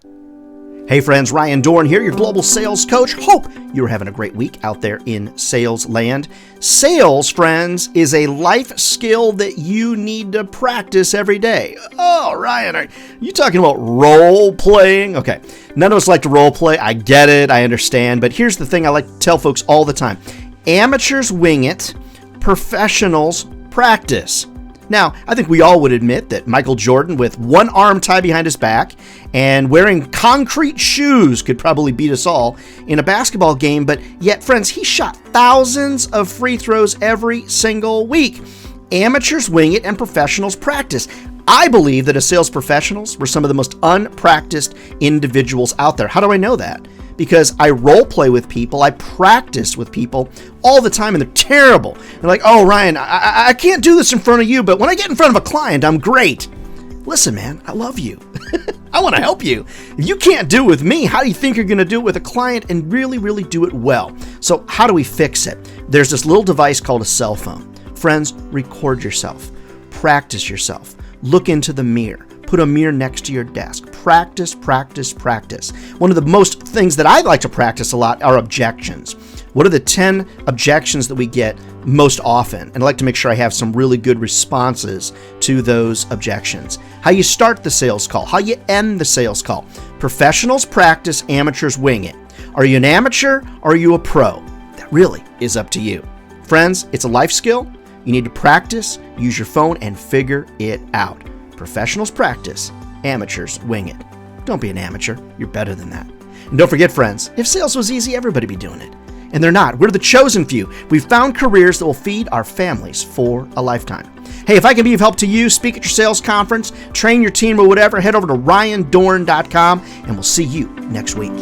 Hey friends, Ryan Dohrn here, your global sales coach. Hope you're having a great week out there in sales land. Sales, friends, is a life skill that you need to practice every day. Oh, Ryan, are you talking about role playing? Okay, none of us like to role play. I get it, I understand, but here's the thing I like to tell folks all the time. Amateurs wing it, professionals practice. Now, I think we all would admit that Michael Jordan, with one arm tied behind his back and wearing concrete shoes, could probably beat us all in a basketball game, but yet, friends, he shot thousands of free throws every single week. Amateurs wing it and professionals practice. I believe that as sales professionals, we're some of the most unpracticed individuals out there. How do I know that? Because I role play with people, I practice with people all the time, and they're terrible. They're like, oh, Ryan, I can't do this in front of you, but when I get in front of a client, I'm great. Listen, man, I love you. I want to help you. If you can't do it with me, how do you think you're going to do it with a client and really, really do it well? So how do we fix it? There's this little device called a cell phone. Friends, record yourself. Practice yourself. Look into the mirror. Put a mirror next to your desk. Practice, practice, practice. One of the most things that I like to practice a lot are objections. What are the 10 objections that we get most often? And I like to make sure I have some really good responses to those objections. How you start the sales call, how you end the sales call. Professionals practice, amateurs wing it. Are you an amateur or are you a pro? That really is up to you. Friends, it's a life skill. You need to practice, use your phone, and figure it out. Professionals practice, amateurs wing it. Don't be an amateur. You're better than that. And don't forget, friends, if sales was easy, everybody would be doing it. And they're not. We're the chosen few. We've found careers that will feed our families for a lifetime. Hey, if I can be of help to you, speak at your sales conference, train your team or whatever, head over to ryandohrn.com, and we'll see you next week.